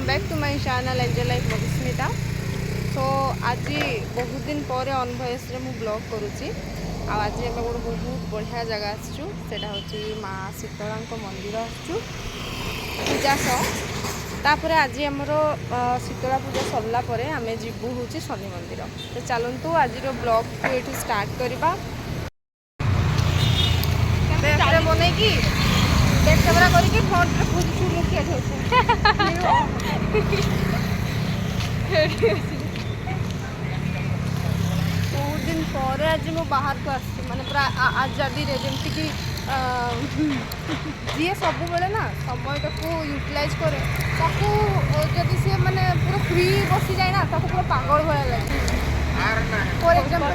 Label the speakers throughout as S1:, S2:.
S1: Welcome back to my channel angel life Madhusmita. So आज बहुत दिन पर ऑन वॉइस रे मु ब्लॉग करुच्ची। आज आम गोटे बहुत बढ़िया जगह आसचु, सेटा होची माँ शीतला मंदिर आसचु पूजा तापर आज आमर शीतला पूजा सरला परे आमे जीवु होची शनि मंदिर। तो चलतु आज ब्लॉग को ये स्टार्ट करवा बन की बैक कैमरा करके फ्रंट रे पूरी चुल मुखिया बहुत दिन पर आज मो बाहर को आसी माने पूरा आजादी रे जमती कि जी सब बेले ना समय को यूटिलाइज करे ताकू जदि सी माने पूरा फ्री बसी जाए ना ताकू पूरा पागल भाया लगे। फॉर एग्जांपल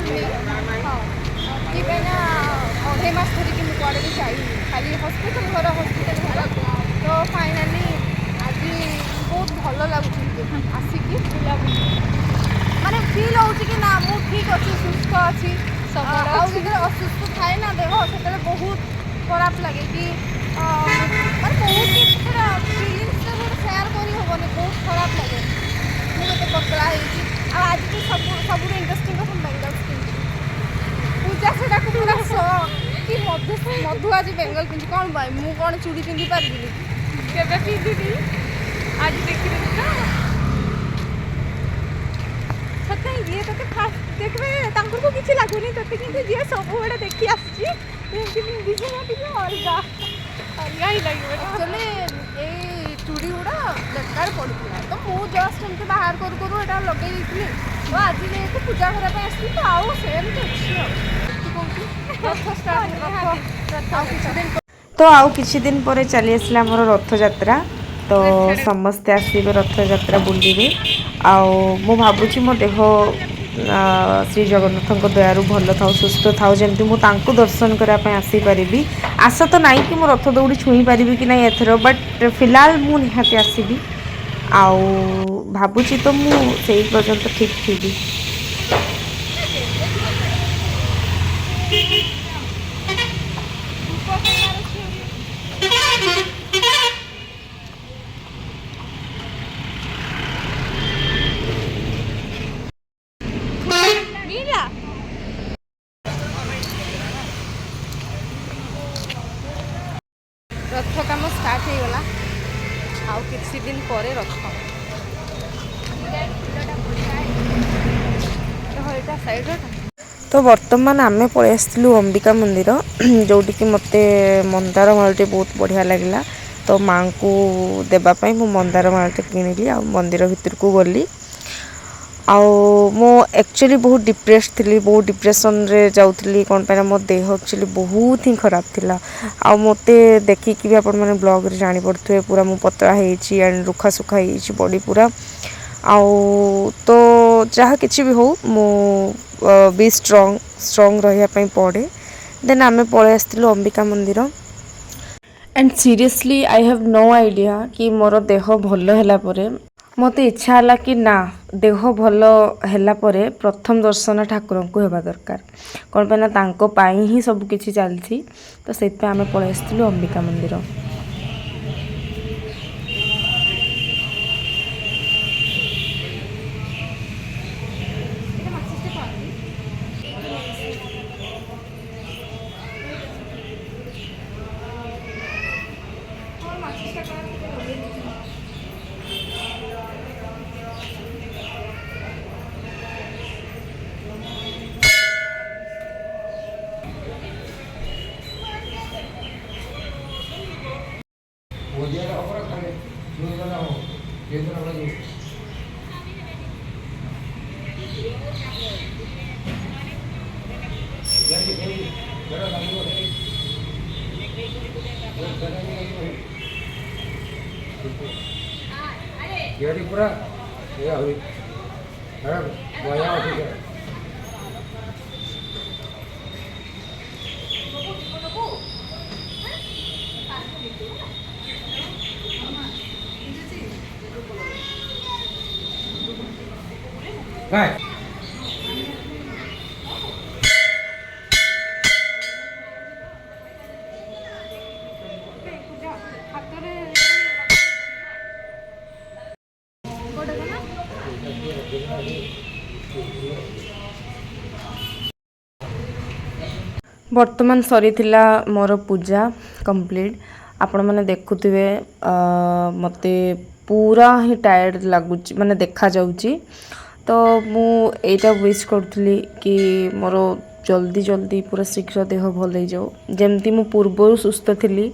S1: हाँ कि अढ़े मास धरिकी मुझे कड़े भी जाइए खाली हस्पिटाल घर हस्पिटाल तो फाइनाली आज बहुत भल लगुच आसिकी बुलाबुली माने फिल हो कि ना मु ठीक अच्छी सुस्थ अच्छी असुस्थ थाए ना देह से बहुत खराब लगे कि माने बहुत फिलिंग्स सेयार कर हेनी बहुत खराब लगे मुझे पतला आज भी सब इंटरेस्टिंग कथा बेंगल्स पिंधि पूजा से पूरा कि मधु आज बेंगल पिंधि कौन भाई मु कौन चूड़ी पिंधि पारि केवे पिंधि आज देखिए सत्य ये तो फास्ट देखबे तांकर को किछि लागुनी तते किंतु जे सब बडा देखि आछि एमति पिंधि ना कि अलगा अलगा ही लागिबे एक्चुअली ए चूड़ी गुड़ा बेकार पड़ुला तो मु जस्ट एमति बाहर करू एटा लगे दिथि तो आज जे पूजा करा पे आछि तो आउ सेम तो अछि
S2: तो आउ किछि दिन पर चली आसला मोर रथ यात्रा तो समस्ते आसबे रथ यात्रा बुलिबे आउ मु भाबुची मो देह श्री जगन्नाथ दयारु भल था सुस्थ था जमी मुझे दर्शन करने आसी पारि आशा तो नाई कि मो रथ दौड़ी छुई पारि कि ना एथर बट फिलहाल मु निहाती आसबि आउ भाबुची तो मु से पर्यंत ठीक थी।
S1: रथ काम स्टार्ट हो गला आउ किछि दिन पर रथ
S2: तो बर्तमान आमे पळै आसलु अंबिका मंदिर जोटिकी मते मंदार मालटे बहुत बढ़िया लगला तो माँ को देवाई मु मंदार मालटे किनिली आ मंदिर भितर को गली मो एक्चुअली बहुत डिप्रेस थी बहुत डिप्रेशन रे जाऊली कौन पे मो देह एक्चुअली बहुत ही खराब थिला आ मते देखिकी भी आपण माने ब्लॉग रे जानि पड़थुए पूरा मु पतला हेची एंड रुखा सुखा हेची बॉडी पूरा तो जहाँ किसी भी हो मो बी स्ट्रॉन्ग रहिया पई पड़े देन आमे पळे आस्तिलु अंबिका मंदिर and seriously I have no idea कि मोर देह भल हैला परे मते इच्छा हला कि ना देह भल हैला परे प्रथम दर्शन ठाकुर को हेबा दरकार कौन पे ना तांको पाई ही सब किछि चलछि तो सेत पे आमे पळे आस्तिलु अंबिका मंदिर। ବର୍ତ୍ତମାନ ସରିଥିଲା ମୋର ପୂଜା କମ୍ପ୍ଲିଟ୍। ଆପଣମାନେ ଦେଖୁଥିବେ ମୋତେ ପୁରା ହିଁ ଟାୟାର୍ଡ଼ ଲାଗୁଛି, ମାନେ ଦେଖାଯାଉଛି। ତ ମୁଁ ଏଇଟା ୱିଶ୍ କରୁଥିଲି କି ମୋର ଜଲ୍ଦି ଜଲ୍ଦି ପୁରା ଶୀଘ୍ର ଦେହ ଭଲ ହେଇଯାଉ। ଯେମିତି ମୁଁ ପୂର୍ବରୁ ସୁସ୍ଥ ଥିଲି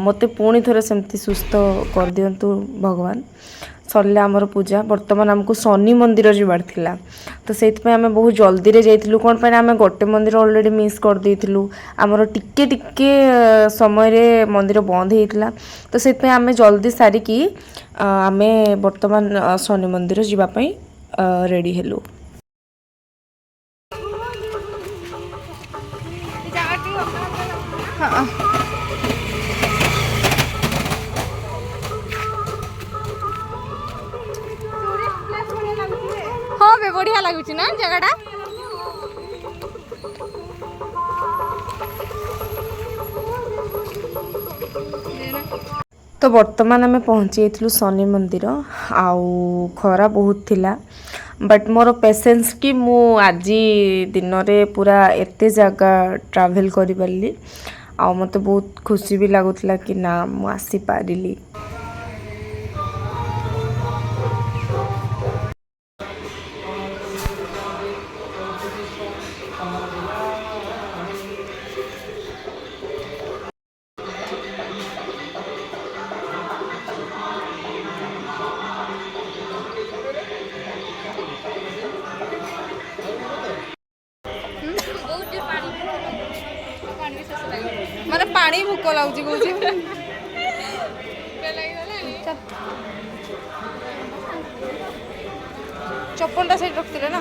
S2: ମୋତେ ପୁଣି ଥରେ ସେମିତି ସୁସ୍ଥ କରିଦିଅନ୍ତୁ ଭଗବାନ। ସରିଲା ଆମର ପୂଜା। ବର୍ତ୍ତମାନ ଆମକୁ ଶନି ମନ୍ଦିର ଯିବାର ଥିଲା, ତ ସେଇଥିପାଇଁ ଆମେ ବହୁତ ଜଲ୍ଦିରେ ଯାଇଥିଲୁ। କ'ଣ ପାଇଁ ଆମେ ଗୋଟେ ମନ୍ଦିର ଅଲରେଡ଼ି ମିସ୍ କରିଦେଇଥିଲୁ। ଆମର ଟିକେ ସମୟରେ ମନ୍ଦିର ବନ୍ଦ ହେଇଥିଲା, ତ ସେଥିପାଇଁ ଆମେ ଜଲ୍ଦି ସାରିକି ଆମେ ବର୍ତ୍ତମାନ ଶନି ମନ୍ଦିର ଯିବା ପାଇଁ ରେଡ଼ି ହେଲୁ।
S1: ହଁ ବେ ବଢ଼ିଆ ଲାଗୁଛି ନା ଜାଗାଟା।
S2: ତ ବର୍ତ୍ତମାନ ଆମେ ପହଞ୍ଚି ଯାଇଥିଲୁ ଶନି ମନ୍ଦିର। ଆଉ ଖରା ବହୁତ ଥିଲା, ବଟ୍ ମୋର ପେସେନ୍ସ କି ମୁଁ ଆଜି ଦିନରେ ପୁରା ଏତେ ଜାଗା ଟ୍ରାଭେଲ୍ କରିପାରିଲି। ଆଉ ମୋତେ ବହୁତ ଖୁସି ବି ଲାଗୁଥିଲା କି ନା ମୁଁ ଆସିପାରିଲି।
S1: ମାନେ ପାଣି ଭୋକ ଲାଗୁଛି କହୁଛି। ଚପଲଟା ସେଇଠି ରଖିଥିଲେ ନା।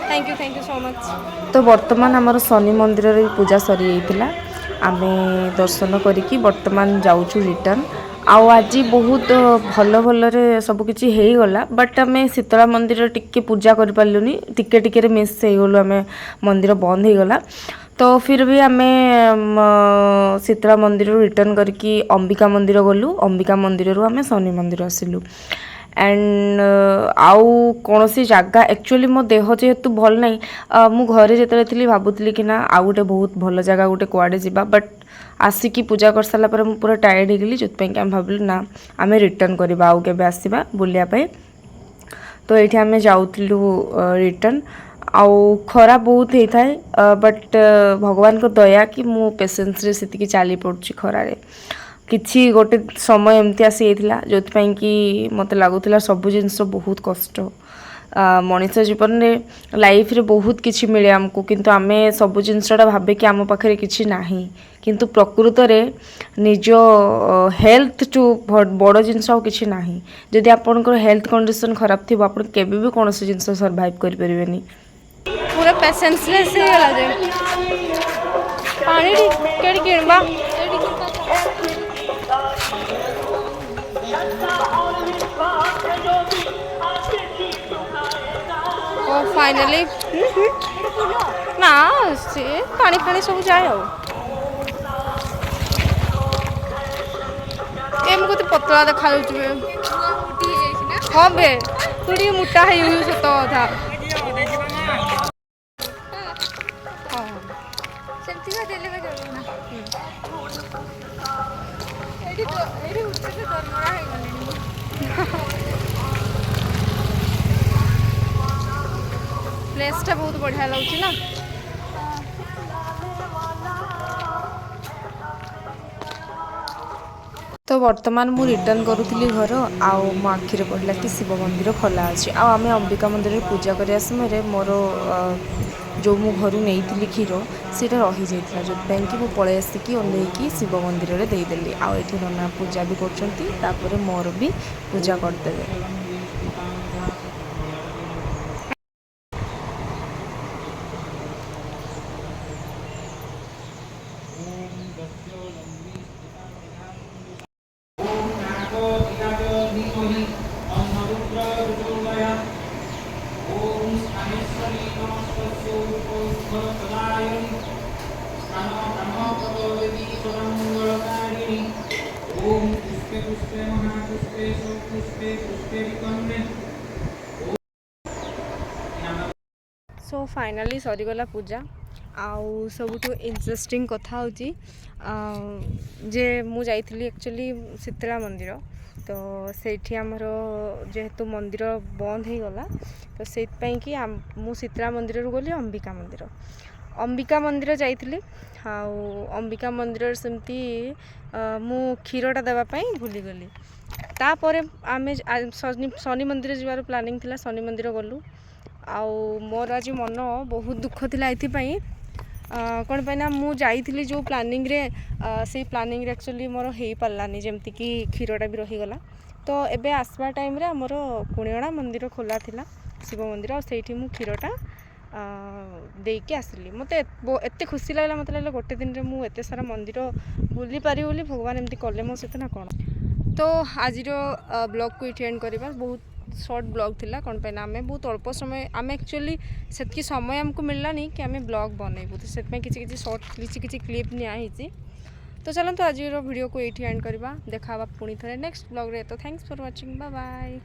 S1: Thank you so much.
S2: ତ ବର୍ତ୍ତମାନ ଆମର ଶନି ମନ୍ଦିରରେ ପୂଜା ସରିଯାଇଥିଲା। ଆମେ ଦର୍ଶନ କରିକି ବର୍ତ୍ତମାନ ଯାଉଛୁ ରିଟର୍ନ। ଆଉ ଆଜି ବହୁତ ଭଲରେ ସବୁକିଛି ହେଇଗଲା, ବଟ୍ ଆମେ ଶୀତଳା ମନ୍ଦିର ଟିକେ ପୂଜା କରିପାରିଲୁନି। ଟିକେରେ ମିସ୍ ହେଇଗଲୁ, ଆମେ ମନ୍ଦିର ବନ୍ଦ ହେଇଗଲା। ତ ଫିର୍ ବି ଆମେ ଶୀତଳା ମନ୍ଦିରରୁ ରିଟର୍ନ କରିକି ଅମ୍ବିକା ମନ୍ଦିର ଗଲୁ। ଅମ୍ବିକା ମନ୍ଦିରରୁ ଆମେ ଶନି ମନ୍ଦିର ଆସିଲୁ। ଆଣ୍ଡ ଆଉ କୌଣସି ଜାଗା ଆକ୍ଚୁଆଲି ମୋ ଦେହ ଯେହେତୁ ଭଲ ନାହିଁ, ମୁଁ ଘରେ ଯେତେବେଳେ ଥିଲି ଭାବୁଥିଲି କି ନା ଆଉ ଗୋଟେ ବହୁତ ଭଲ ଜାଗା ଗୋଟେ କୁଆଡ଼େ ଯିବା, ବଟ୍ ଆସିକି ପୂଜା କରିସାରିଲା ପରେ ମୁଁ ପୁରା ଟାୟାର୍ଡ଼ ହେଇଗଲି। ଯେଉଁଥିପାଇଁ ଆମେ ଭାବିଲୁ ନା ଆମେ ରିଟର୍ନ କରିବା, ଆଉ କେବେ ଆସିବା ବୁଲିବା ପାଇଁ। ତ ଏଇଠି ଆମେ ଯାଉଥିଲୁ ରିଟର୍ନ। ଆଉ ଖରା ବହୁତ ହେଇଥାଏ, ବଟ୍ ଭଗବାନଙ୍କ ଦୟା କି ମୁଁ ପେସେନ୍ସରେ ସେତିକି ଚାଲି ପଡ଼ୁଛି ଖରାରେ। କିଛି ଗୋଟେ ସମୟ ଏମିତି ଆସିଯାଇଥିଲା ଯେଉଁଥିପାଇଁ କି ମୋତେ ଲାଗୁଥିଲା ସବୁ ଜିନିଷ ବହୁତ କଷ୍ଟ। ମଣିଷ ଜୀବନରେ ଲାଇଫରେ ବହୁତ କିଛି ମିଳେ ଆମକୁ, କିନ୍ତୁ ଆମେ ସବୁ ଜିନିଷଟା ଭାବେ କି ଆମ ପାଖରେ କିଛି ନାହିଁ। କିନ୍ତୁ ପ୍ରକୃତରେ ନିଜ ହେଲ୍ଥଠୁ ବଡ଼ ଜିନିଷ ଆଉ କିଛି ନାହିଁ। ଯଦି ଆପଣଙ୍କର ହେଲ୍ଥ କଣ୍ଡିସନ୍ ଖରାପ ଥିବ, ଆପଣ କେବେ ବି କୌଣସି ଜିନିଷ ସର୍ଭାଇଭ୍ କରିପାରିବେନି।
S1: ପୁରା ପେସେନ୍ସଲେସ୍ ହେଇଗଲା ଯେ ପାଣି କେଠି କିଣିବା। ଓ ଫାଇନାଲି ନା ସେ ପାଣି ଫାଣି ସବୁ ଯାଏ ଆଉ। ଏ ମୁଁ କେତେ ପତଳା ଦେଖାଯାଉଛି ବେ। ହଁ ବେ ତୁ ଟିକେ ମୋଟା ହେଇଯାଉଛୁ, ସତ କଥା। ପ୍ଲେସ୍ଟା ବହୁତ ବଢ଼ିଆ ଲାଗୁଛି ନା।
S2: ତ ବର୍ତ୍ତମାନ ମୁଁ ରିଟର୍ନ କରୁଥିଲି ଘର, ଆଉ ମୋ ଆଖିରେ ପଡ଼ିଲା କି ଶିବ ମନ୍ଦିର ଖୋଲା ଅଛି। ଆଉ ଆମେ ଅମ୍ବିକା ମନ୍ଦିରରେ ପୂଜା କରିବା ସମୟରେ ମୋର ଯେଉଁ ମୁଁ ଘରୁ ନେଇଥିଲି କ୍ଷୀର ସେଇଟା ରହିଯାଇଥିଲା, ଯେଉଁଥିପାଇଁ କି ମୁଁ ପଳେଇ ଆସିକି ଓହ୍ଲେଇକି ଶିବ ମନ୍ଦିରରେ ଦେଇଦେଲି। ଆଉ ଏଠି ନନା ପୂଜା ବି କରୁଛନ୍ତି, ତାପରେ ମୋର ବି ପୂଜା କରିଦେବେ। सो फाइनाली सरीगला पूजा आउ सबुठु इंटरेस्टिंग कथा होची जे मु जाइथिली एक्चुअली शीतला मंदिर तो सेठी आमर जेहेतु मंदिर बंद हो गला तो सेपाई कि मु शीतला मंदिर रू गली अंबिका मंदिर जाइथिली आउ अंबिका मंदिर सेमती मु क्षीरटा देवाई भूलीगली तापर आम शनि मंदिर जीवार प्लानिंग थिला शनि मंदिर गलु आउ मोर आज मन बहुत दुख थिला एथिपाई कौन पाई ना मु जाइथिली जो प्लानिंग रे से प्लानिंग रे एक्चुअली मोर हो पारानी जमती कि क्षीरटा भी रहीगला तो एबे आसवा टाइम रे हमर कुणियणा मंदिर खोला थिला शिव मंदिर और सेठी मु क्षीरटा देकी आसली मते एते खुशी लागला मते लागला गोटे दिन रे मु एते सारा मंदिर बुली पारि बोली भगवान एमती कले मो सहित ना कौन तो आज ब्लॉग को एंड करवा बहुत शॉर्ट ब्लॉग थिला कौन पे आम बहुत अल्प समय आम एक्चुअली से समय आमको मिललानी कि आम ब्लॉग बनइबू तो से किसी शॉर्ट किसी क्लिप नियाही तो चलते आज वीडियो को ये एंड करवा देखा पुणी थे नेक्स्ट ब्लॉग रे तो thanks for watching bye bye.